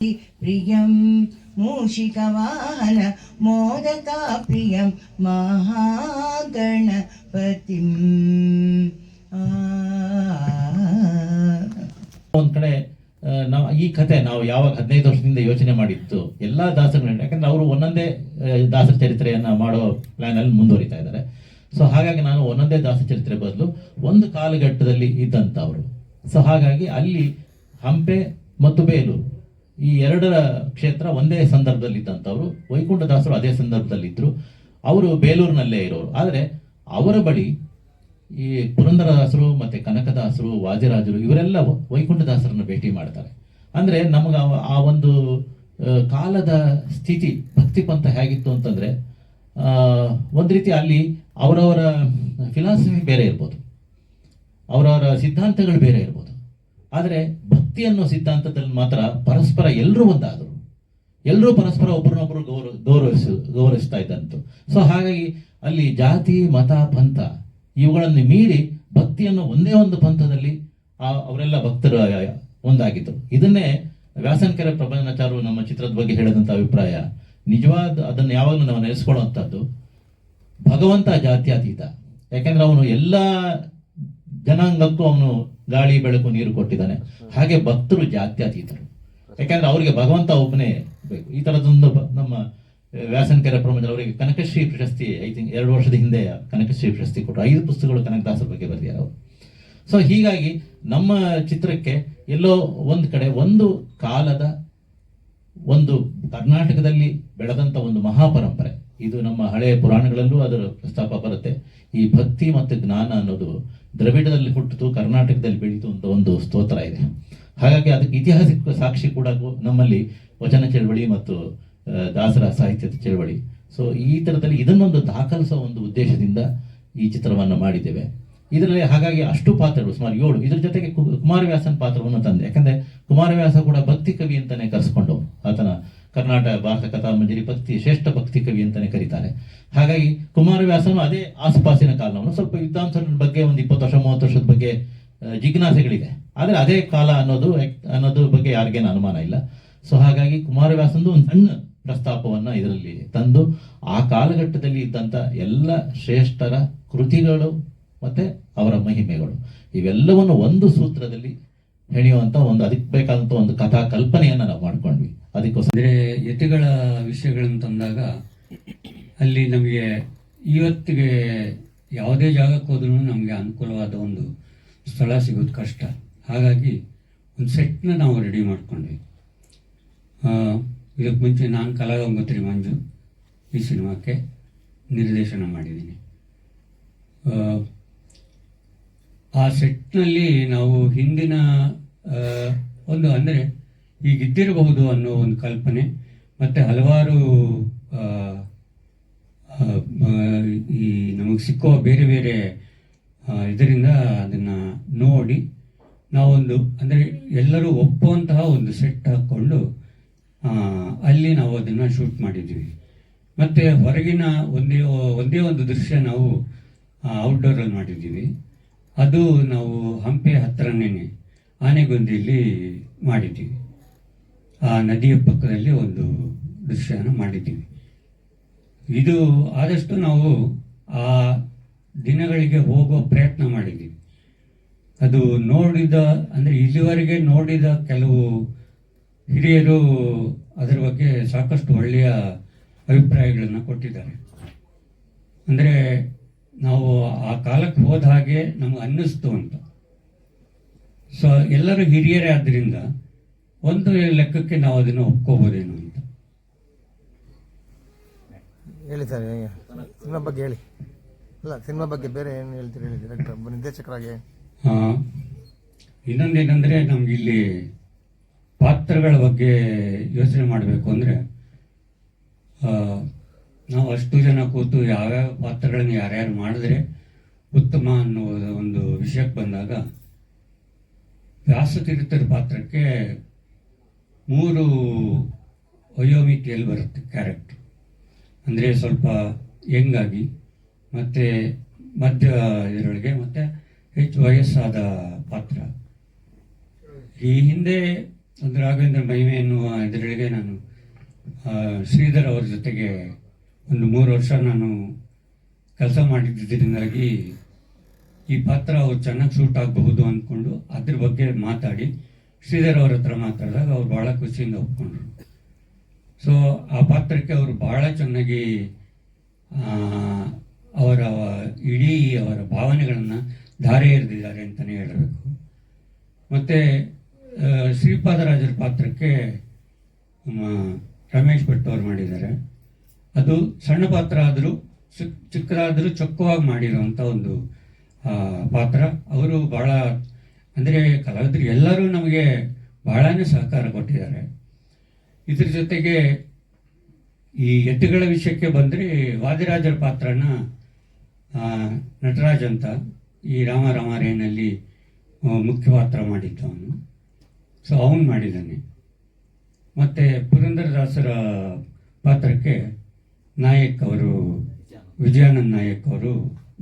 ಪ್ರಿಯಂ ಮೂಷಿಕವಾಹನ ಮೋದಕ ಪ್ರಿಯಂ ಮಹಾಗಣಪತಿಂ. ಒಂದ್ ಕಡೆ ನಾವು ಈ ಕತೆ ನಾವು ಯಾವಾಗ 15 ವರ್ಷದಿಂದ ಯೋಚನೆ ಮಾಡಿತ್ತು ಎಲ್ಲ ದಾಸರು, ಯಾಕಂದ್ರೆ ಅವರು ಒಂದೊಂದೇ ದಾಸರ ಚರಿತ್ರೆಯನ್ನ ಮಾಡೋ ಪ್ಲಾನ್ ಅಲ್ಲಿ ಮುಂದುವರಿತಾ ಇದ್ದಾರೆ. ಸೊ ಹಾಗಾಗಿ ನಾನು ಒಂದೊಂದೇ ದಾಸ ಚರಿತ್ರೆ ಬದಲು ಒಂದು ಕಾಲಘಟ್ಟದಲ್ಲಿ ಇದ್ದಂಥವ್ರು. ಸೊ ಹಾಗಾಗಿ ಅಲ್ಲಿ ಹಂಪೆ ಮತ್ತು ಬೇಲೂರು ಈ ಎರಡರ ಕ್ಷೇತ್ರ ಒಂದೇ ಸಂದರ್ಭದಲ್ಲಿ ಇದ್ದಂಥವ್ರು. ವೈಕುಂಠದಾಸರು ಅದೇ ಸಂದರ್ಭದಲ್ಲಿ ಇದ್ರು. ಅವರು ಬೇಲೂರಿನಲ್ಲೇ ಇರೋರು. ಆದರೆ ಅವರ ಬಳಿ ಈ ಪುರಂದರದಾಸರು ಮತ್ತೆ ಕನಕದಾಸರು, ವಾದಿರಾಜರು ಇವರೆಲ್ಲ ವೈಕುಂಠದಾಸರನ್ನು ಭೇಟಿ ಮಾಡ್ತಾರೆ. ಅಂದ್ರೆ ನಮಗ ಆ ಒಂದು ಕಾಲದ ಸ್ಥಿತಿ ಭಕ್ತಿ ಪಂಥ ಹೇಗಿತ್ತು ಅಂತಂದ್ರೆ, ಒಂದ್ ರೀತಿ ಅಲ್ಲಿ ಅವರವರ ಫಿಲಾಸಫಿ ಬೇರೆ ಇರ್ಬೋದು, ಅವರವರ ಸಿದ್ಧಾಂತಗಳು ಬೇರೆ ಇರ್ಬೋದು. ಆದರೆ ಭಕ್ತಿ ಅನ್ನೋ ಸಿದ್ಧಾಂತದಲ್ಲಿ ಮಾತ್ರ ಪರಸ್ಪರ ಎಲ್ಲರೂ ಒಂದಾದರು, ಎಲ್ಲರೂ ಪರಸ್ಪರ ಒಬ್ಬರನ್ನೊಬ್ಬರು ಗೌರವಿಸ್ತಾ ಇದ್ದಂತು. ಸೊ ಹಾಗಾಗಿ ಅಲ್ಲಿ ಜಾತಿ ಮತ ಪಂಥ ಇವುಗಳನ್ನು ಮೀರಿ ಭಕ್ತಿಯನ್ನು ಒಂದೇ ಒಂದು ಪಂಥದಲ್ಲಿ ಅವರೆಲ್ಲ ಭಕ್ತರು ಒಂದಾಗಿತ್ತು. ಇದನ್ನೇ ವ್ಯಾಸನಕೆರೆ ಪ್ರಬಂಧನಾಚಾರ್ಯರು ನಮ್ಮ ಚಿತ್ರದ ಬಗ್ಗೆ ಹೇಳಿದಂಥ ಅಭಿಪ್ರಾಯ ನಿಜವಾದ, ಅದನ್ನು ಯಾವಾಗಲೂ ನಾವು ನೆನೆಸ್ಕೊಳ್ಳುವಂಥದ್ದು, ಭಗವಂತ ಜಾತ್ಯತೀತ. ಯಾಕೆಂದ್ರೆ ಅವನು ಎಲ್ಲ ಜನಾಂಗಕ್ಕೂ ಅವನು ಗಾಳಿ ಬೆಳಕು ನೀರು ಕೊಟ್ಟಿದ್ದಾನೆ. ಹಾಗೆ ಭಕ್ತರು ಜಾತ್ಯತೀತರು, ಯಾಕೆಂದ್ರೆ ಅವರಿಗೆ ಭಗವಂತ ಒಬ್ಬನೇ ಬೇಕು. ಈ ತರದೊಂದು ನಮ್ಮ ವ್ಯಾಸನಕೆರೆ ಪ್ರಬಂಧ ಅವರಿಗೆ ಕನಕಶ್ರೀ ಪ್ರಶಸ್ತಿ, ಐ ಥಿಂಕ್ 2 ವರ್ಷದ ಹಿಂದೆ ಕನಕಶ್ರೀ ಪ್ರಶಸ್ತಿ ಕೊಟ್ಟರು. 5 ಪುಸ್ತಕಗಳು ಕನಕದಾಸರ ಬಗ್ಗೆ ಬರೆದಿದ್ದಾರೆ ಅವರು. ಸೊ ಹೀಗಾಗಿ ನಮ್ಮ ಚಿತ್ರಕ್ಕೆ ಎಲ್ಲೋ ಒಂದು ಕಡೆ ಒಂದು ಕಾಲದ ಒಂದು ಕರ್ನಾಟಕದಲ್ಲಿ ಬೆಳೆದಂತ ಒಂದು ಮಹಾಪರಂಪರೆ, ಇದು ನಮ್ಮ ಹಳೆಯ ಪುರಾಣಗಳಲ್ಲೂ ಅದರ ಪ್ರಸ್ತಾಪ ಬರುತ್ತೆ. ಈ ಭಕ್ತಿ ಮತ್ತು ಜ್ಞಾನ ಅನ್ನೋದು ದ್ರವಿಡದಲ್ಲಿ ಹುಟ್ಟಿತು, ಕರ್ನಾಟಕದಲ್ಲಿ ಬೆಳೀತು ಅಂತ ಒಂದು ಸ್ತೋತ್ರ ಇದೆ. ಹಾಗಾಗಿ ಅದಕ್ಕೆ ಐತಿಹಾಸಿಕ ಸಾಕ್ಷಿ ಕೂಡ ನಮ್ಮಲ್ಲಿ ವಚನ ಚಳವಳಿ ಮತ್ತು ದಾಸರ ಸಾಹಿತ್ಯದ ಚಳವಳಿ. ಸೊ ಈ ತರದಲ್ಲಿ ಇದನ್ನೊಂದು ದಾಖಲಿಸೋ ಒಂದು ಉದ್ದೇಶದಿಂದ ಈ ಚಿತ್ರವನ್ನು ಮಾಡಿದ್ದೇವೆ. ಇದರಲ್ಲಿ ಹಾಗಾಗಿ ಅಷ್ಟು ಪಾತ್ರಗಳು ಸುಮಾರು 7. ಇದ್ರ ಜೊತೆಗೆ ಕುಮಾರವ್ಯಾಸನ ಪಾತ್ರವನ್ನು ತಂದೆ, ಯಾಕಂದ್ರೆ ಕುಮಾರವ್ಯಾಸ ಕೂಡ ಭಕ್ತಿ ಕವಿ ಅಂತಾನೆ ಕರೆಸ್ಕೊಂಡು, ಆತನ ಕರ್ನಾಟಕ ಭಾರತ ಕಥಾಮಂಜರಿ ಶ್ರೇಷ್ಠ ಭಕ್ತಿ ಕವಿ ಅಂತಾನೆ ಕರೀತಾರೆ. ಹಾಗಾಗಿ ಕುಮಾರವ್ಯಾಸನು ಅದೇ ಆಸುಪಾಸಿನ ಕಾಲವನ್ನು, ಸ್ವಲ್ಪ ವಿದ್ವಾಂಸರ ಬಗ್ಗೆ ಒಂದು 20 ವರ್ಷ 30 ವರ್ಷದ ಬಗ್ಗೆ ಜಿಜ್ಞಾಸೆಗಳಿದೆ, ಆದರೆ ಅದೇ ಕಾಲ ಅನ್ನೋದು ಬಗ್ಗೆ ಯಾರಿಗೇನು ಅನುಮಾನ ಇಲ್ಲ. ಸೊ ಹಾಗಾಗಿ ಕುಮಾರವ್ಯಾಸಂದು ಒಂದು ಸಣ್ಣ ಪ್ರಸ್ತಾಪವನ್ನ ಇದರಲ್ಲಿ ತಂದು ಆ ಕಾಲಘಟ್ಟದಲ್ಲಿ ಇದ್ದಂತ ಎಲ್ಲ ಶ್ರೇಷ್ಠರ ಕೃತಿಗಳು ಮತ್ತೆ ಅವರ ಮಹಿಮೆಗಳು ಇವೆಲ್ಲವನ್ನು ಒಂದು ಸೂತ್ರದಲ್ಲಿ ಹೆಣೆಯುವಂತ ಒಂದು, ಅದಕ್ಕೆ ಬೇಕಾದಂತ ಒಂದು ಕಥಾ ಕಲ್ಪನೆಯನ್ನ ನಾವು ಮಾಡ್ಕೊಂಡ್ವಿ. ಅದಕ್ಕೋಸ್ಕರ ಯತಿಗಳ ವಿಷಯಗಳನ್ನು ತಂದಾಗ ಅಲ್ಲಿ ನಮಗೆ ಇವತ್ತಿಗೆ ಯಾವುದೇ ಜಾಗಕ್ಕೆ ಹೋದ್ರೂ ನಮಗೆ ಅನುಕೂಲವಾದ ಒಂದು ಸ್ಥಳ ಸಿಗೋದು ಕಷ್ಟ. ಹಾಗಾಗಿ ಒಂದು ಸೆಟ್ನ ನಾವು ರೆಡಿ ಮಾಡ್ಕೊಂಡ್ವಿ. ಇದಕ್ಕೆ ಮುಂಚೆ ನಾನು ಕಲಾಗಂಗೋತ್ರಿ ಮಂಜು ಈ ಸಿನಿಮಾಕ್ಕೆ ನಿರ್ದೇಶನ ಮಾಡಿದ್ದೀನಿ. ಆ ಸೆಟ್ನಲ್ಲಿ ನಾವು ಹಿಂದಿನ ಒಂದು ಅಂದರೆ ಹೀಗಿದ್ದಿರಬಹುದು ಅನ್ನೋ ಒಂದು ಕಲ್ಪನೆ, ಮತ್ತು ಹಲವಾರು ಈ ನಮಗೆ ಸಿಕ್ಕೋ ಬೇರೆ ಬೇರೆ ಇದರಿಂದ ಅದನ್ನು ನೋಡಿ ನಾವೊಂದು ಅಂದರೆ ಎಲ್ಲರೂ ಒಪ್ಪುವಂತಹ ಒಂದು ಸೆಟ್ ಹಾಕ್ಕೊಂಡು ಅಲ್ಲಿ ನಾವು ಅದನ್ನು ಶೂಟ್ ಮಾಡಿದ್ವಿ. ಮತ್ತು ಹೊರಗಿನ ಒಂದೇ ಒಂದು ದೃಶ್ಯ ನಾವು ಔಟ್ಡೋರಲ್ಲಿ ಮಾಡಿದ್ದೀವಿ. ಅದು ನಾವು ಹಂಪೆ ಹತ್ತಿರನೇ ಆನೆಗೊಂದಿಯಲ್ಲಿ ಮಾಡಿದ್ದೀವಿ. ಆ ನದಿಯ ಪಕ್ಕದಲ್ಲಿ ಒಂದು ದೃಶ್ಯನ ಮಾಡಿದ್ದೀವಿ. ಇದು ಆದಷ್ಟು ನಾವು ಆ ದಿನಗಳಿಗೆ ಹೋಗೋ ಪ್ರಯತ್ನ ಮಾಡಿದ್ದೀವಿ. ಅದು ನೋಡಿದ ಅಂದರೆ ಇಲ್ಲಿವರೆಗೆ ನೋಡಿದ ಕೆಲವು ಹಿರಿಯರು ಅದರ ಬಗ್ಗೆ ಸಾಕಷ್ಟು ಒಳ್ಳೆಯ ಅಭಿಪ್ರಾಯಗಳನ್ನು ಕೊಟ್ಟಿದ್ದಾರೆ. ಅಂದರೆ ನಾವು ಆ ಕಾಲಕ್ಕೆ ಹೋದ ಹಾಗೆ ನಮಗೆ ಅನ್ನಿಸ್ತು ಅಂತ. ಸೊ ಎಲ್ಲರೂ ಹಿರಿಯರೇ ಆದ್ದರಿಂದ ಒಂದು ಲೆಕ್ಕಕ್ಕೆ ನಾವು ಅದನ್ನು ಒಪ್ಕೋಬೋದೇನು ಅಂತ ಹೇಳಿ ಸರ್. ಸಿನಿಮಾ ಬಗ್ಗೆ ಹೇಳಿ. ಅಲ್ಲ, ಸಿನಿಮಾ ಬಗ್ಗೆ ಬೇರೆ ಏನು ಹೇಳ್ತೀರಿ ಹೇಳಿ, ಡೈರೆಕ್ಟರ್ ನಿರ್ದೇಶಕರಾಗಿ. ಇನ್ನೊಂದೇನೆಂದರೆ ನಮಗಿಲ್ಲಿ ಪಾತ್ರಗಳ ಬಗ್ಗೆ ಯೋಚನೆ ಮಾಡಬೇಕು ಅಂದರೆ ನಾವು ಅಷ್ಟು ಜನ ಕೂತು ಯಾವ್ಯಾವ ಪಾತ್ರಗಳನ್ನು ಯಾರ್ಯಾರು ಮಾಡಿದ್ರೆ ಉತ್ತಮ ಅನ್ನೋ ಒಂದು ವಿಷಯಕ್ಕೆ ಬಂದಾಗ ವ್ಯಾಸತೀರ್ಥರ ಪಾತ್ರಕ್ಕೆ 3 ವಯೋಮಿತಿಯಲ್ಲಿ ಬರುತ್ತೆ ಕ್ಯಾರೆಕ್ಟರ್. ಅಂದರೆ ಸ್ವಲ್ಪ ಯಂಗಾಗಿ, ಮತ್ತು ಮಧ್ಯ ಇದರೊಳಗೆ, ಮತ್ತು ಹೆಚ್ಚು ವಯಸ್ಸಾದ ಪಾತ್ರ. ಈ ಹಿಂದೆ ಒಂದು ರಾಘವೇಂದ್ರ ಮಹಿಮೆ ಎನ್ನುವ ಇದರೊಳಗೆ ನಾನು ಶ್ರೀಧರ್ ಅವ್ರ ಜೊತೆಗೆ ಒಂದು 3 ವರ್ಷ ನಾನು ಕೆಲಸ ಮಾಡಿದ್ದರಿಂದಾಗಿ ಈ ಪಾತ್ರ ಅವ್ರು ಚೆನ್ನಾಗಿ ಸೂಟ್ ಆಗಬಹುದು ಅಂದ್ಕೊಂಡು ಅದ್ರ ಬಗ್ಗೆ ಮಾತಾಡಿ ಶ್ರೀಧರ್ ಅವ್ರ ಹತ್ರ ಮಾತಾಡಿದಾಗ ಅವ್ರು ಭಾಳ ಖುಷಿಯಿಂದ ಒಪ್ಕೊಂಡ್ರು. ಸೊ ಆ ಪಾತ್ರಕ್ಕೆ ಅವರು ಭಾಳ ಚೆನ್ನಾಗಿ ಅವರ ಇಡೀ ಅವರ ಭಾವನೆಗಳನ್ನು ಧಾರೆ ಎರೆದಿದ್ದಾರೆ ಅಂತಲೇ ಹೇಳಬೇಕು. ಮತ್ತು ಶ್ರೀಪಾದರಾಜರ ಪಾತ್ರಕ್ಕೆ ರಮೇಶ್ ಭಟ್ ಅವರು ಮಾಡಿದ್ದಾರೆ. ಅದು ಸಣ್ಣ ಪಾತ್ರ ಆದರೂ ಚಿಕ್ಕದಾದರೂ ಚೊಕ್ಕವಾಗಿ ಮಾಡಿರೋವಂಥ ಒಂದು ಪಾತ್ರ. ಅವರು ಭಾಳ ಅಂದರೆ ಕಲಾವಿದರು ಎಲ್ಲರೂ ನಮಗೆ ಬಹಳನೇ ಸಹಕಾರ ಕೊಟ್ಟಿದ್ದಾರೆ. ಇದ್ರ ಜೊತೆಗೆ ಈ ಎತ್ತುಗಳ ವಿಷಯಕ್ಕೆ ಬಂದರೆ ವಾದಿರಾಜರ ಪಾತ್ರನ ನಟರಾಜ್ ಅಂತ ಈ ರಾಮ ರಾಮಾರೇನಲ್ಲಿ ಮುಖ್ಯ ಪಾತ್ರ ಮಾಡಿದ್ದು ಅವನು. ಸೊ ಅವನು ಮಾಡಿದ್ದಾನೆ. ಮತ್ತು ಪುರಂದರದಾಸರ ಪಾತ್ರಕ್ಕೆ ನಾಯಕ್ ಅವರು ವಿಜಯಾನಂದ್ ನಾಯಕ್ ಅವರು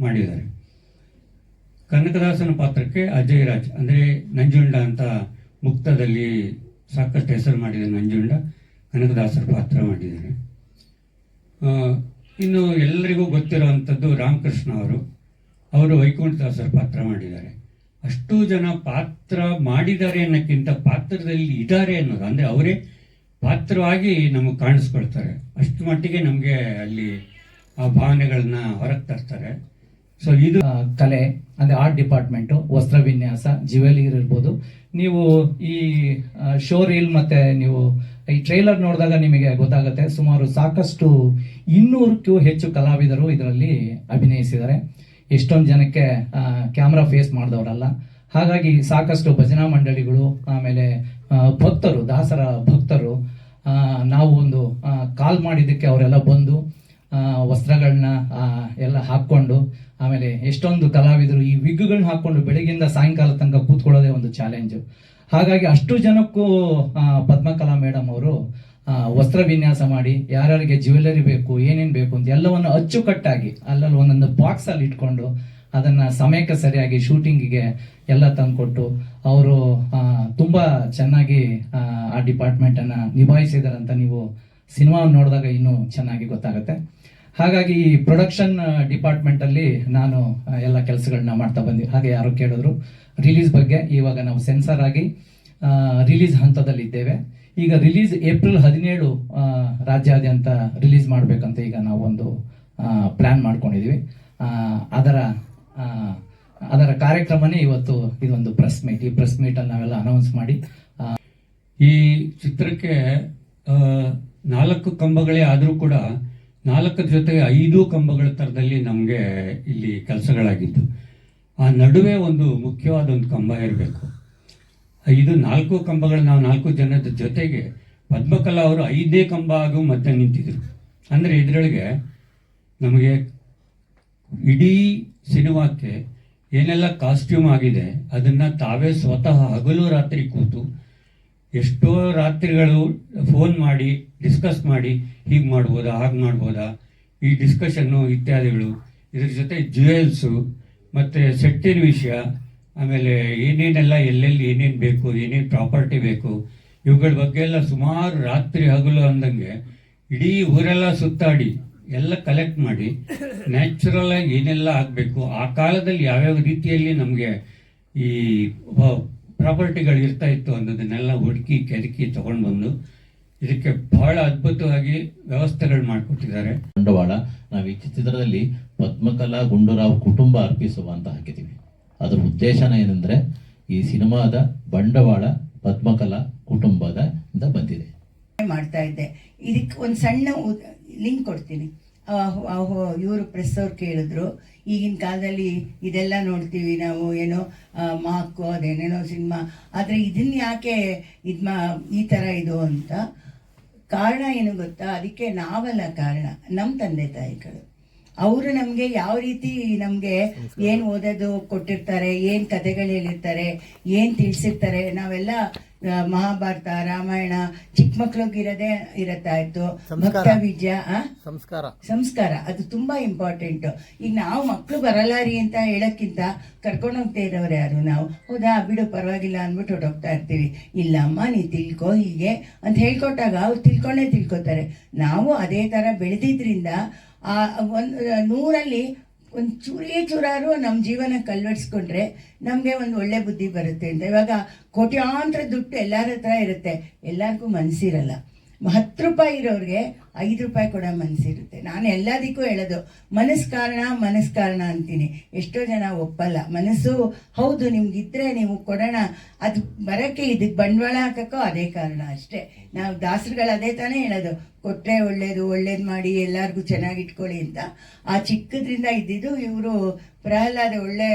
ಮಾಡಿದ್ದಾರೆ. ಕನಕದಾಸನ ಪಾತ್ರಕ್ಕೆ ಅಜಯ್ ರಾಜ್ ಅಂದರೆ ನಂಜುಂಡ ಅಂತ ಮುಕ್ತದಲ್ಲಿ ಸಾಕಷ್ಟು ಹೆಸರು ಮಾಡಿದ ನಂಜುಂಡ ಕನಕದಾಸರ ಪಾತ್ರ ಮಾಡಿದ್ದಾರೆ. ಇನ್ನು ಎಲ್ಲರಿಗೂ ಗೊತ್ತಿರುವಂಥದ್ದು ರಾಮಕೃಷ್ಣ ಅವರು ವೈಕುಂಠದಾಸರ ಪಾತ್ರ ಮಾಡಿದ್ದಾರೆ. ಅಷ್ಟು ಜನ ಪಾತ್ರ ಮಾಡಿದ್ದಾರೆ ಅನ್ನೋಕ್ಕಿಂತ ಪಾತ್ರದಲ್ಲಿ ಇದ್ದಾರೆ ಅನ್ನೋದು, ಅಂದರೆ ಅವರೇ ಪಾತ್ರವಾಗಿ ನಮಗೆ ಕಾಣಿಸ್ಕೊಳ್ತಾರೆ. ಅಷ್ಟು ಮಟ್ಟಿಗೆ ನಮಗೆ ಅಲ್ಲಿ ಆ ಭಾವನೆಗಳನ್ನ ಹೊರಗೆ ತರ್ತಾರೆ. ಸೊ ಇದು ಕಲೆ ಅಂದರೆ ಆರ್ಟ್ ಡಿಪಾರ್ಟ್ಮೆಂಟು, ವಸ್ತ್ರ ವಿನ್ಯಾಸ, ಜ್ಯುವೆಲರಿ ಇರ್ಬೋದು. ನೀವು ಈ ಶೋ ರೀಲ್ ಮತ್ತು ನೀವು ಈ ಟ್ರೈಲರ್ ನೋಡಿದಾಗ ನಿಮಗೆ ಗೊತ್ತಾಗುತ್ತೆ, ಸುಮಾರು ಸಾಕಷ್ಟು 200ಕ್ಕೂ ಹೆಚ್ಚು ಕಲಾವಿದರು ಇದರಲ್ಲಿ ಅಭಿನಯಿಸಿದ್ದಾರೆ. ಎಷ್ಟೊಂದು ಜನಕ್ಕೆ ಕ್ಯಾಮ್ರಾ ಫೇಸ್ ಮಾಡಿದವರಲ್ಲ. ಹಾಗಾಗಿ ಸಾಕಷ್ಟು ಭಜನಾ ಮಂಡಳಿಗಳು, ಆಮೇಲೆ ಭಕ್ತರು, ದಾಸರ ಭಕ್ತರು, ನಾವು ಒಂದು ಕಾಲ್ ಮಾಡಿದ್ದಕ್ಕೆ ಅವರೆಲ್ಲ ಬಂದು ವಸ್ತ್ರಗಳನ್ನ ಎಲ್ಲ ಹಾಕ್ಕೊಂಡು, ಆಮೇಲೆ ಎಷ್ಟೊಂದು ಕಲಾವಿದರು ಈ ವಿಗ್ಗಳನ್ನ ಹಾಕ್ಕೊಂಡು ಬೆಳಗಿಂದ ಸಾಯಂಕಾಲ ತನಕ ಕೂತ್ಕೊಳ್ಳೋದೇ ಒಂದು ಚಾಲೆಂಜು. ಹಾಗಾಗಿ ಅಷ್ಟು ಜನಕ್ಕೂ ಪದ್ಮಕಲಾ ಮೇಡಮ್ ಅವರು ವಸ್ತ್ರ ವಿನ್ಯಾಸ ಮಾಡಿ ಯಾರ್ಯಾರಿಗೆ ಜ್ಯುವೆಲರಿ ಬೇಕು, ಏನೇನು ಬೇಕು ಅಂತ ಎಲ್ಲವನ್ನು ಅಚ್ಚುಕಟ್ಟಾಗಿ ಅಲ್ಲಲ್ಲಿ ಒಂದೊಂದು ಬಾಕ್ಸಲ್ಲಿ ಇಟ್ಕೊಂಡು ಅದನ್ನು ಸಮಯಕ್ಕೆ ಸರಿಯಾಗಿ ಶೂಟಿಂಗಿಗೆ ಎಲ್ಲ ತಂದುಕೊಟ್ಟು ಅವರು ತುಂಬ ಚೆನ್ನಾಗಿ ಆ ಡಿಪಾರ್ಟ್ಮೆಂಟನ್ನು ನಿಭಾಯಿಸಿದಾರಂತ ನೀವು ಸಿನಿಮಾ ನೋಡಿದಾಗ ಇನ್ನೂ ಚೆನ್ನಾಗಿ ಗೊತ್ತಾಗುತ್ತೆ. ಹಾಗಾಗಿ ಈ ಪ್ರೊಡಕ್ಷನ್ ಡಿಪಾರ್ಟ್ಮೆಂಟಲ್ಲಿ ನಾನು ಎಲ್ಲ ಕೆಲಸಗಳನ್ನ ಮಾಡ್ತಾ ಬಂದಿವಿ. ಹಾಗೆ ಯಾರು ಕೇಳಿದ್ರು ರಿಲೀಸ್ ಬಗ್ಗೆ, ಇವಾಗ ನಾವು ಸೆನ್ಸರ್ ಆಗಿ ರಿಲೀಸ್ ಹಂತದಲ್ಲಿದ್ದೇವೆ. ಈಗ ರಿಲೀಸ್ ಏಪ್ರಿಲ್ 17 ರಾಜ್ಯಾದ್ಯಂತ ರಿಲೀಸ್ ಮಾಡಬೇಕಂತ ಈಗ ನಾವು ಒಂದು ಪ್ಲ್ಯಾನ್ ಮಾಡ್ಕೊಂಡಿದ್ವಿ. ಅದರ ಕಾರ್ಯಕ್ರಮನೇ ಇವತ್ತು ಇದೊಂದು ಪ್ರೆಸ್ ಮೀಟ್. ಈ ಪ್ರೆಸ್ ಮೀಟಲ್ಲಿ ನಾವೆಲ್ಲ ಅನೌನ್ಸ್ ಮಾಡಿ ಈ ಚಿತ್ರಕ್ಕೆ 4 ಕಂಬಗಳೇ ಆದರೂ ಕೂಡ 4 ಜೊತೆಗೆ 5 ಕಂಬಗಳ ಥರದಲ್ಲಿ ನಮಗೆ ಇಲ್ಲಿ ಕೆಲಸಗಳಾಗಿದ್ದು. ಆ ನಡುವೆ ಒಂದು ಮುಖ್ಯವಾದ ಒಂದು ಕಂಬ ಇರಬೇಕು. ಇದು 4 ಕಂಬಗಳು, ನಾವು 4 ಜನದ ಜೊತೆಗೆ ಪದ್ಮಕಲಾ ಅವರು 5ನೇ ಕಂಬ ಹಾಗೂ ಮಧ್ಯೆ ನಿಂತಿದ್ರು. ಅಂದರೆ ಇದರೊಳಗೆ ನಮಗೆ ಇಡೀ ಸಿನಿಮಾಕ್ಕೆ ಏನೆಲ್ಲ ಕಾಸ್ಟ್ಯೂಮ್ ಆಗಿದೆ ಅದನ್ನು ತಾವೇ ಸ್ವತಃ ಹಗಲು ರಾತ್ರಿ ಕೂತು ಎಷ್ಟೋ ರಾತ್ರಿಗಳು ಫೋನ್ ಮಾಡಿ ಡಿಸ್ಕಸ್ ಮಾಡಿ ಹೀಗೆ ಮಾಡ್ಬೋದಾ, ಹಾಗೆ ಮಾಡ್ಬೋದಾ, ಈ ಡಿಸ್ಕಷನ್ನು ಇತ್ಯಾದಿಗಳು. ಇದ್ರ ಜೊತೆ ಜ್ಯುವೆಲ್ಸು ಮತ್ತು ಸೆಟ್ಟಿನ ವಿಷಯ, ಆಮೇಲೆ ಏನೇನೆಲ್ಲ ಎಲ್ಲೆಲ್ಲಿ ಏನೇನು ಬೇಕು, ಏನೇನು ಪ್ರಾಪರ್ಟಿ ಬೇಕು, ಇವುಗಳ ಬಗ್ಗೆ ಎಲ್ಲ ಸುಮಾರು ರಾತ್ರಿ ಹಗಲು ಅಂದಂಗೆ ಇಡೀ ಊರೆಲ್ಲ ಸುತ್ತಾಡಿ ಎಲ್ಲ ಕಲೆಕ್ಟ್ ಮಾಡಿ ನ್ಯಾಚುರಲ್ ಆಗಿ ಏನೆಲ್ಲ ಆಗಬೇಕು, ಆ ಕಾಲದಲ್ಲಿ ಯಾವ್ಯಾವ ರೀತಿಯಲ್ಲಿ ನಮಗೆ ಈ ಪ್ರಾಪರ್ಟಿಗಳು ಇರ್ತಾ ಇತ್ತು ಅನ್ನೋದನ್ನೆಲ್ಲ ಹುಡುಕಿ ಕೆದಕಿ ತಗೊಂಡು ಬಂದು ಇದಕ್ಕೆ ಬಹಳ ಅದ್ಭುತವಾಗಿ ವ್ಯವಸ್ಥೆಗಳು ಮಾಡಿಕೊಟ್ಟಿದ್ದಾರೆ. ಬಂಡವಾಳ ನಾವು ಈ ಚಿತ್ರದಲ್ಲಿ ಪದ್ಮಕಲಾ ಗುಂಡೂರಾವ್ ಕುಟುಂಬ ಅರ್ಪಿಸುವ ಅಂತ ಹಾಕಿದ್ದೀವಿ. ಅದರ ಉದ್ದೇಶನ ಏನಂದ್ರೆ ಈ ಸಿನಿಮಾದ ಬಂಡವಾಳ ಪದ್ಮಕಲಾ ಕುಟುಂಬದ ಬಂದಿದೆ. ಮಾಡ್ತಾ ಇದ್ದೆ. ಇದಕ್ಕೆ ಒಂದು ಸಣ್ಣ ಲಿಂಕ್ ಕೊಡ್ತೀನಿ. ಇವರು ಪ್ರೆಸ್ ಅವ್ರು ಕೇಳಿದ್ರು, ಈಗಿನ ಕಾಲದಲ್ಲಿ ಇದೆಲ್ಲ ನೋಡ್ತೀವಿ ನಾವು, ಏನೋ ಮಾಕು ಅದೇನೇನೋ ಸಿನಿಮಾ, ಆದರೆ ಇದನ್ನ ಯಾಕೆ ಈ ಥರ ಇದು ಅಂತ. ಕಾರಣ ಏನು ಗೊತ್ತಾ? ಅದಕ್ಕೆ ನಾವಲ್ಲ ಕಾರಣ, ನಮ್ಮ ತಂದೆ ತಾಯಿಗಳು. ಅವರು ನಮಗೆ ಯಾವ ರೀತಿ ನಮಗೆ ಏನು ಓದೋದು ಕೊಟ್ಟಿರ್ತಾರೆ, ಏನು ಕಥೆಗಳು ಹೇಳಿರ್ತಾರೆ, ಏನು ತಿಳಿಸಿರ್ತಾರೆ, ನಾವೆಲ್ಲ ಮಹಾಭಾರತ ರಾಮಾಯಣ ಚಿಕ್ಕ ಮಕ್ಳಿಗಿರೋದೇ ಇರತ್ತಾ ಇತ್ತು. ಸಂಸ್ಕಾರ. ಭಕ್ತ ವಿಜಯ ಸಂಸ್ಕಾರ ಅದು ತುಂಬಾ ಇಂಪಾರ್ಟೆಂಟ್. ಈಗ ನಾವು ಮಕ್ಳು ಬರಲಾರಿ ಅಂತ ಹೇಳಕ್ಕಿಂತ ಕರ್ಕೊಂಡು ಹೋಗ್ತಾ ಇರೋರು ಯಾರು ನಾವು? ಹೌದಾ ಬಿಡು ಪರವಾಗಿಲ್ಲ ಅಂದ್ಬಿಟ್ಟು ಹೊಟ್ಟೋಗ್ತಾ ಇರ್ತೀವಿ. ಇಲ್ಲ ಅಮ್ಮ ನೀ ತಿಳ್ಕೊ ಹೀಗೆ ಅಂತ ಹೇಳ್ಕೊಟ್ಟಾಗ ಅವ್ರು ತಿಳ್ಕೊತಾರೆ. ನಾವು ಅದೇ ತರ ಬೆಳೆದಿದ್ರಿಂದ ಆ ಒಂದು 100ರಲ್ಲಿ ಒಂದು ಚೂರಾರು ನಮ್ಮ ಜೀವನಕ್ಕೆ ಅಳವಡಿಸ್ಕೊಂಡ್ರೆ ನಮಗೆ ಒಂದು ಒಳ್ಳೆ ಬುದ್ಧಿ ಬರುತ್ತೆ ಅಂತ. ಇವಾಗ ಕೋಟ್ಯಾಂತರ ದುಡ್ಡು ಎಲ್ಲರ ಹತ್ರ ಇರುತ್ತೆ, ಎಲ್ಲರಿಗೂ ಮನಸ್ಸಿರಲ್ಲ. 10 ರೂಪಾಯಿ ಇರೋರಿಗೆ 5 ರೂಪಾಯಿ ಕೊಡೋ ಮನಸ್ಸಿರುತ್ತೆ. ನಾನು ಎಲ್ಲದಕ್ಕೂ ಹೇಳೋದು ಮನಸ್ಸು ಕಾರಣ ಅಂತೀನಿ. ಎಷ್ಟೋ ಜನ ಒಪ್ಪಲ್ಲ. ಮನಸ್ಸು ಹೌದು ನಿಮ್ಗಿದ್ರೆ ನೀವು ಕೊಡೋಣ, ಅದು ಬರೋಕ್ಕೆ ಇದಕ್ಕೆ ಬಂಡವಾಳ ಹಾಕಕ್ಕೋ ಅದೇ ಕಾರಣ ಅಷ್ಟೇ. ನಾವು ದಾಸರುಗಳು ಅದೇ ತಾನೇ ಹೇಳೋದು, ಕೊಟ್ಟರೆ ಒಳ್ಳೇದು ಮಾಡಿ ಎಲ್ಲರಿಗೂ ಚೆನ್ನಾಗಿಟ್ಕೊಳ್ಳಿ ಅಂತ. ಆ ಚಿಕ್ಕದ್ರಿಂದ ಇದ್ದಿದ್ದು ಇವರು ಪ್ರಹ್ಲಾದ ಒಳ್ಳೆ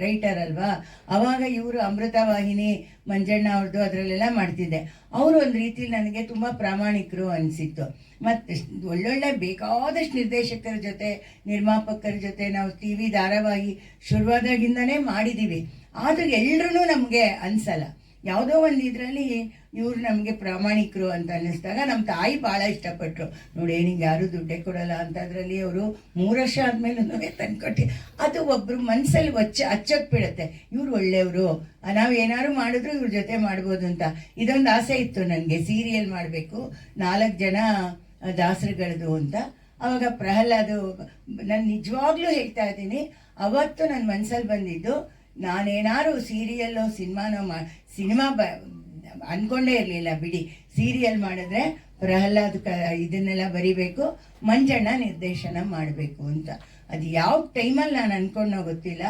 ರೈಟರ್ ಅಲ್ವಾ. ಅವಾಗ ಇವರು ಅಮೃತವಾಹಿನಿ ಮಂಜಣ್ಣ ಅವ್ರದ್ದು ಅದರಲ್ಲೆಲ್ಲ ಮಾಡ್ತಿದ್ದೆ. ಅವರು ಒಂದು ರೀತಿಲಿ ನನಗೆ ತುಂಬ ಪ್ರಾಮಾಣಿಕರು ಅನಿಸಿತ್ತು. ಮತ್ತು ಒಳ್ಳೊಳ್ಳೆ ಬೇಕಾದಷ್ಟು ನಿರ್ದೇಶಕರ ಜೊತೆ ನಿರ್ಮಾಪಕರ ಜೊತೆ ನಾವು TV ಧಾರಾವಾಹಿ ಶುರುವಾದಾಗಿಂದನೇ ಮಾಡಿದ್ದೀವಿ. ಆದರೂ ಎಲ್ಲರೂ ನಮಗೆ ಅನಿಸಲ್ಲ. ಯಾವುದೋ ಒಂದು ಇದರಲ್ಲಿ ಇವ್ರು ನಮಗೆ ಪ್ರಾಮಾಣಿಕರು ಅಂತ ಅನ್ನಿಸ್ದಾಗ ನಮ್ಮ ತಾಯಿ ಭಾಳ ಇಷ್ಟಪಟ್ಟರು. ನೋಡಿ ನಿಂಗೆ ಯಾರೂ ದುಡ್ಡೇ ಕೊಡಲ್ಲ ಅಂತ. ಅದರಲ್ಲಿ ಅವರು 3 ವರ್ಷ ಆದಮೇಲೂ ತಂದ್ಕೊಟ್ಟು ಅದು ಒಬ್ಬರು ಮನಸ್ಸಲ್ಲಿ ಹಚ್ಚೋಕ್ ಬಿಡುತ್ತೆ. ಇವ್ರು ಒಳ್ಳೆಯವರು, ನಾವು ಏನಾದ್ರು ಮಾಡಿದ್ರು ಇವ್ರ ಜೊತೆ ಮಾಡ್ಬೋದು ಅಂತ. ಇದೊಂದು ಆಸೆ ಇತ್ತು ನನಗೆ, ಸೀರಿಯಲ್ ಮಾಡಬೇಕು 4 ಜನ ದಾಸರುಗಳದು ಅಂತ. ಆವಾಗ ಪ್ರಹ್ಲಾದು ನಾನು ನಿಜವಾಗ್ಲೂ ಹೇಳ್ತಾ ಇದ್ದೀನಿ, ಅವತ್ತು ನನ್ನ ಮನಸ್ಸಲ್ಲಿ ಬಂದಿದ್ದು ನಾನೇನಾದ್ರು ಸೀರಿಯಲ್ಲೋ ಸಿನಿಮಾ ಅನ್ಕೊಂಡೇ ಇರಲಿಲ್ಲ ಬಿಡಿ. ಸೀರಿಯಲ್ ಮಾಡಿದ್ರೆ ಪ್ರಹ್ಲಾದ್ ಇದನ್ನೆಲ್ಲ ಬರಿಬೇಕು, ಮಂಜಣ್ಣ ನಿರ್ದೇಶನ ಮಾಡಬೇಕು ಅಂತ. ಅದು ಯಾವ ಟೈಮಲ್ಲಿ ನಾನು ಅನ್ಕೊಂಡೋ ಗೊತ್ತಿಲ್ಲ.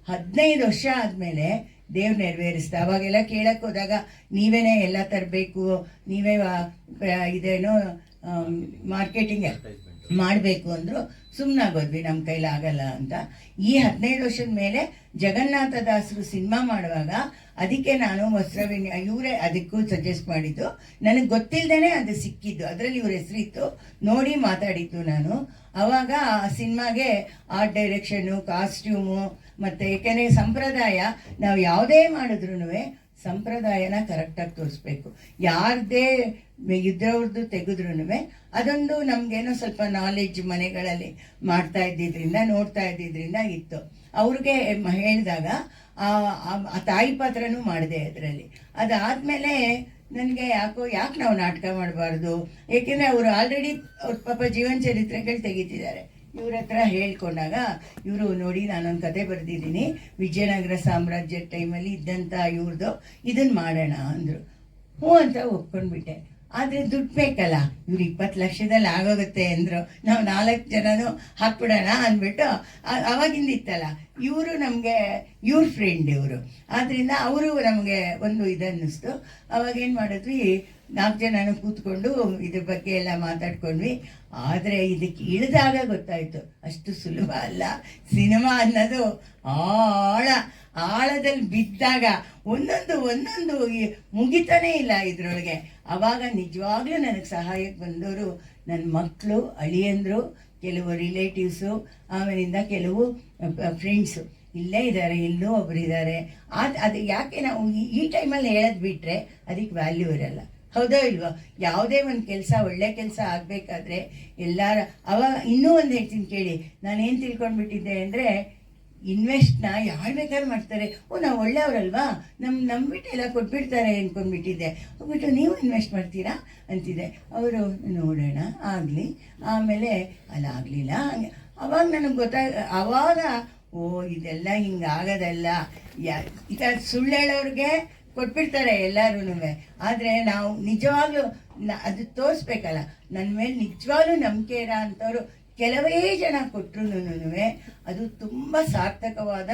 15 ವರ್ಷ ಆದಮೇಲೆ ದೇವ್ರು ನೆರವೇರಿಸ್ತಾ. ಅವಾಗೆಲ್ಲ ಕೇಳಕ್ಕೆ ಹೋದಾಗ ನೀವೇನೇ ಎಲ್ಲ ತರಬೇಕು, ನೀವೇ ಇದೇನೋ ಮಾರ್ಕೆಟಿಂಗ್ ಮಾಡಬೇಕು ಅಂದರು. ಸುಮ್ಮನಾಗೋದ್ವಿ, ನಮ್ಮ ಕೈಲಾಗಲ್ಲ ಅಂತ. ಈ 15 ವರ್ಷದ ಮೇಲೆ ಜಗನ್ನಾಥ ದಾಸರು ಸಿನಿಮಾ ಮಾಡುವಾಗ ಅದಕ್ಕೆ ನಾನು ಇವರೇ ಅದಕ್ಕೂ ಸಜೆಸ್ಟ್ ಮಾಡಿದ್ದು. ನನಗೆ ಗೊತ್ತಿಲ್ಲದೇನೆ ಅದು ಸಿಕ್ಕಿದ್ದು, ಅದರಲ್ಲಿ ಇವ್ರ ಹೆಸರಿತ್ತು, ನೋಡಿ ಮಾತಾಡಿದ್ದು ನಾನು. ಆವಾಗ ಆ ಸಿನಿಮಾಗೆ ಆರ್ಟ್ ಡೈರೆಕ್ಷನ್ನು, ಕಾಸ್ಟ್ಯೂಮು ಮತ್ತು ಏಕೆಂದರೆ ಸಂಪ್ರದಾಯ ನಾವು ಯಾವುದೇ ಮಾಡಿದ್ರೂ ಸಂಪ್ರದಾಯನ ಕರೆಕ್ಟಾಗಿ ತೋರಿಸ್ಬೇಕು. ಯಾರದೇ ಇದ್ರವ್ರದ್ದು ತೆಗೆದ್ರೂ ಅದೊಂದು ನಮಗೇನೋ ಸ್ವಲ್ಪ ನಾಲೆಡ್ಜ್ ಮನೆಗಳಲ್ಲಿ ಮಾಡ್ತಾ ಇದ್ದಿದ್ರಿಂದ ನೋಡ್ತಾ ಇದ್ದಿದ್ರಿಂದ ಇತ್ತು. ಅವ್ರಿಗೆ ಹೇಳಿದಾಗ ಆ ತಾಯಿ ಪಾತ್ರನೂ ಮಾಡಿದೆ ಅದರಲ್ಲಿ. ಅದಾದಮೇಲೆ ನನಗೆ ಯಾಕೆ ನಾವು ನಾಟಕ ಮಾಡಬಾರ್ದು, ಏಕೆಂದರೆ ಅವರು ಆಲ್ರೆಡಿ ಅವ್ರ ಪಾಪ ಜೀವನ ಚರಿತ್ರೆಗಳು ತೆಗಿತಿದ್ದಾರೆ. ಇವ್ರ ಹತ್ರ ಹೇಳ್ಕೊಂಡಾಗ ಇವರು ನೋಡಿ ನಾನೊಂದು ಕತೆ ಬರೆದಿದ್ದೀನಿ, ವಿಜಯನಗರ ಸಾಮ್ರಾಜ್ಯದ ಟೈಮಲ್ಲಿ ಇದ್ದಂಥ ಇವ್ರದ್ದು, ಇದನ್ನು ಮಾಡೋಣ ಅಂದರು. ಹ್ಞೂ ಅಂತ ಒಪ್ಕೊಂಡ್ಬಿಟ್ಟೆ. ಆದರೆ ದುಡ್ಡು ಬೇಕಲ್ಲ, ಇವ್ರು 20 ಲಕ್ಷದಲ್ಲಿ ಆಗೋಗುತ್ತೆ ಅಂದರು. ನಾವು 4 ಜನನೂ ಹಾಕ್ಬಿಡೋಣ ಅಂದ್ಬಿಟ್ಟು ಅವಾಗಿಂದ ಇತ್ತಲ್ಲ, ಇವರು ನಮಗೆ ಇವ್ರ ಫ್ರೆಂಡ್ ಇವರು, ಆದ್ದರಿಂದ ಅವರು ನಮಗೆ ಒಂದು ಇದನ್ನಿಸ್ತು. ಅವಾಗೇನು ಮಾಡಿದ್ವಿ, 4 ಜನನೂ ಕೂತ್ಕೊಂಡು ಇದ್ರ ಬಗ್ಗೆ ಎಲ್ಲ ಮಾತಾಡ್ಕೊಂಡ್ವಿ. ಆದರೆ ಇದಕ್ಕೆ ಇಳಿದಾಗ ಗೊತ್ತಾಯಿತು ಅಷ್ಟು ಸುಲಭ ಅಲ್ಲ ಸಿನಿಮಾ ಅನ್ನೋದು. ಆಳದಲ್ಲಿ ಬಿದ್ದಾಗ ಒಂದೊಂದು ಮುಗಿತಾನೇ ಇಲ್ಲ ಇದರೊಳಗೆ. ಆವಾಗ ನಿಜವಾಗ್ಲೂ ನನಗೆ ಸಹಾಯಕ್ಕೆ ಬಂದವರು ನನ್ನ ಮಕ್ಕಳು, ಅಳಿಯಂದರು, ಕೆಲವು ರಿಲೇಟಿವ್ಸು, ಆಮೇಲಿಂದ ಕೆಲವು ಫ್ರೆಂಡ್ಸು ಇಲ್ಲೇ ಇದ್ದಾರೆ, ಇಲ್ಲೂ ಒಬ್ಬರಿದ್ದಾರೆ. ಅದು ಯಾಕೆ ನಾವು ಈ ಟೈಮಲ್ಲಿ ಹೇಳೋದು ಬಿಟ್ಟರೆ ಅದಕ್ಕೆ ವ್ಯಾಲ್ಯೂ ಇರಲ್ಲ. ಹೌದೋ ಇಲ್ವೋ? ಯಾವುದೇ ಒಂದು ಕೆಲಸ ಒಳ್ಳೆ ಕೆಲಸ ಆಗಬೇಕಾದ್ರೆ ಎಲ್ಲರ ಇನ್ನೂ ಒಂದು ಹೇಳ್ತೀನಿ ಕೇಳಿ. ನಾನೇನು ತಿಳ್ಕೊಂಡ್ಬಿಟ್ಟಿದ್ದೆ ಅಂದರೆ, ಇನ್ವೆಸ್ಟ್ನ ಯಾರು ಬೇಕಾದ್ರೂ ಮಾಡ್ತಾರೆ, ನಾವು ಒಳ್ಳೆಯವರಲ್ವಾ, ನಂಬಿಟ್ಟು ಎಲ್ಲ ಕೊಟ್ಬಿಡ್ತಾರೆ ಅಂದ್ಕೊಂಡ್ಬಿಟ್ಟಿದ್ದೆ. ಹೋಗ್ಬಿಟ್ಟು ನೀವು ಇನ್ವೆಸ್ಟ್ ಮಾಡ್ತೀರಾ ಅಂತಿದ್ದೆ. ಅವರು ನೋಡೋಣ ಆಗಲಿ, ಆಮೇಲೆ ಅಲ್ಲ ಆಗಲಿಲ್ಲ. ಅವಾಗ ನನಗೆ ಆವಾಗ ಇದೆಲ್ಲ ಹಿಂಗಾಗೋದಲ್ಲ. ಈಗ ಸುಳ್ಳು ಹೇಳೋರಿಗೆ ಕೊಟ್ಬಿಡ್ತಾರೆ ಎಲ್ಲರೂ. ಆದರೆ ನಾವು ನಿಜವಾಗ್ಲೂ ಅದು ತೋರಿಸ್ಬೇಕಲ್ಲ. ನನ್ನ ಮೇಲೆ ನಿಜವಾಗ್ಲೂ ನಂಬಿಕೆ ಇರೋ ಅಂಥವ್ರು ಕೆಲವೇ ಜನ ಕೊಟ್ಟರು ಅದು ತುಂಬ ಸಾರ್ಥಕವಾದ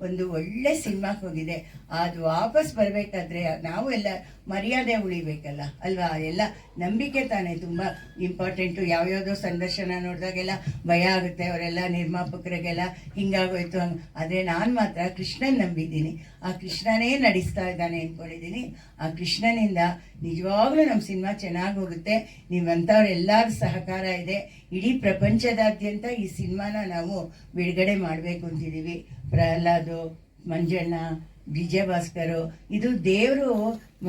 ಒಂದು ಒಳ್ಳೆ ಸಿನಿಮಾಕ್ಕೆ ಹೋಗಿದೆ. ಅದು ವಾಪಸ್ ಬರಬೇಕಾದ್ರೆ ನಾವು ಎಲ್ಲ ಮರ್ಯಾದೆ ಉಳಿಬೇಕಲ್ಲ ಅಲ್ವಾ? ಎಲ್ಲ ನಂಬಿಕೆ ತಾನೇ ತುಂಬ ಇಂಪಾರ್ಟೆಂಟು. ಯಾವ್ಯಾವುದೋ ಸಂದರ್ಶನ ನೋಡಿದಾಗೆಲ್ಲ ಭಯ ಆಗುತ್ತೆ, ಅವರೆಲ್ಲ ನಿರ್ಮಾಪಕರಿಗೆಲ್ಲ ಹಿಂಗಾಗೋಯ್ತು ಹಂಗೆ. ಆದರೆ ನಾನು ಮಾತ್ರ ಕೃಷ್ಣನ್ ನಂಬಿದ್ದೀನಿ, ಆ ಕೃಷ್ಣನೇ ನಡೆಸ್ತಾ ಇದ್ದಾನೆ ಅಂದ್ಕೊಂಡಿದ್ದೀನಿ. ಆ ಕೃಷ್ಣನಿಂದ ನಿಜವಾಗ್ಲೂ ನಮ್ಮ ಸಿನಿಮಾ ಚೆನ್ನಾಗಿ ಹೋಗುತ್ತೆ. ನೀವಂಥವ್ರು ಎಲ್ಲರ ಸಹಕಾರ ಇದೆ. ಇಡೀ ಪ್ರಪಂಚದಾದ್ಯಂತ ಈ ಸಿನಿಮಾನ ನಾವು ಬಿಡುಗಡೆ ಮಾಡಬೇಕು ಅಂತಿದ್ದೀವಿ. ಪ್ರಹ್ಲಾದು, ಮಂಜಣ್ಣ, ವಿಜಯ ಭಾಸ್ಕರು, ಇದು ದೇವರು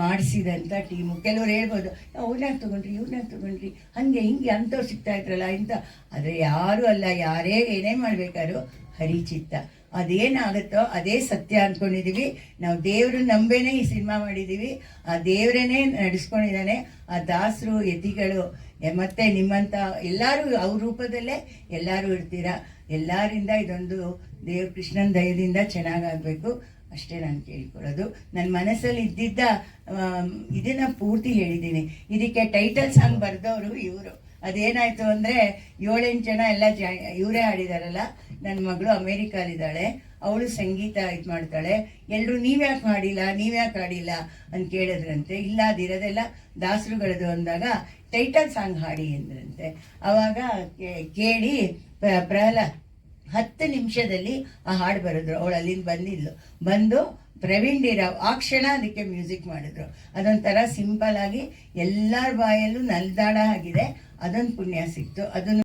ಮಾಡಿಸಿದಂಥ ಟೀಮು. ಕೆಲವ್ರು ಹೇಳ್ಬೋದು ಅವ್ರನ್ನಾಗ ತೊಗೊಂಡ್ರಿ ಇವ್ರನ್ನಾಗ ತೊಗೊಂಡ್ರಿ ಹಾಗೆ ಹಿಂಗೆ ಅಂಥವ್ರು ಸಿಗ್ತಾ ಇದ್ರಲ್ಲ ಇಂಥ, ಆದರೆ ಯಾರೂ ಅಲ್ಲ. ಯಾರೇ ಏನೇ ಮಾಡಬೇಕಾದ್ರೂ ಹರಿಚಿತ್ತ, ಅದೇನಾಗುತ್ತೋ ಅದೇ ಸತ್ಯ ಅಂದ್ಕೊಂಡಿದ್ದೀವಿ ನಾವು. ದೇವರು ನಂಬೇನೆ ಈ ಸಿನಿಮಾ ಮಾಡಿದ್ದೀವಿ, ಆ ದೇವರೇನೆ ನಡೆಸ್ಕೊಂಡಿದ್ದಾನೆ. ಆ ದಾಸರು ಯತಿಗಳು ಮತ್ತು ನಿಮ್ಮಂಥ ಎಲ್ಲರೂ ಅವ್ರ ರೂಪದಲ್ಲೇ ಎಲ್ಲರೂ ಇರ್ತೀರಾ. ಎಲ್ಲರಿಂದ ಇದೊಂದು ದೇವ್ರ ಕೃಷ್ಣನ ದಯದಿಂದ ಚೆನ್ನಾಗಾಗಬೇಕು ಅಷ್ಟೇ ನಾನು ಕೇಳ್ಕೊಳ್ಳೋದು. ನನ್ನ ಮನಸ್ಸಲ್ಲಿ ಇದ್ದಿದ್ದ ಇದನ್ನು ಪೂರ್ತಿ ಹೇಳಿದ್ದೀನಿ. ಇದಕ್ಕೆ ಟೈಟಲ್ ಸಾಂಗ್ ಬರೆದವರು ಇವರು. ಅದೇನಾಯಿತು ಅಂದರೆ 7-8 ಜನ ಎಲ್ಲ ಇವರೇ ಹಾಡಿದಾರಲ್ಲ. ನನ್ನ ಮಗಳು ಅಮೇರಿಕಾಲಿದ್ದಾಳೆ, ಅವಳು ಸಂಗೀತ ಇದು ಮಾಡ್ತಾಳೆ. ಎಲ್ಲರೂ ನೀವ್ಯಾಕೆ ಹಾಡಿಲ್ಲ ಅಂತ ಕೇಳಿದ್ರಂತೆ. ಇಲ್ಲ ಅದಿರೋದೆಲ್ಲ ದಾಸರುಗಳದು ಅಂದಾಗ ಟೈಟಲ್ ಸಾಂಗ್ ಹಾಡಿ ಅಂದ್ರಂತೆ. ಆವಾಗ ಕೇಳಿ ಪ್ರಹ್ಲಾದ್ 10 ನಿಮಿಷದಲ್ಲಿ ಆ ಹಾಡು ಬರೆದ್ರು. ಅವಳು ಅಲ್ಲಿಂದ ಬಂದು ಪ್ರವೀಣ್ ಡಿರಾವ್ ಆ ಕ್ಷಣ ಅದಕ್ಕೆ ಮ್ಯೂಸಿಕ್ ಮಾಡಿದ್ರು. ಅದೊಂಥರ ಸಿಂಪಲ್ ಆಗಿ ಎಲ್ಲರ ಬಾಯಲ್ಲೂ ನಲ್ದಾಡ ಆಗಿದೆ. ಅದೊಂದು ಪುಣ್ಯ ಸಿಕ್ತು. ಅದನ್ನು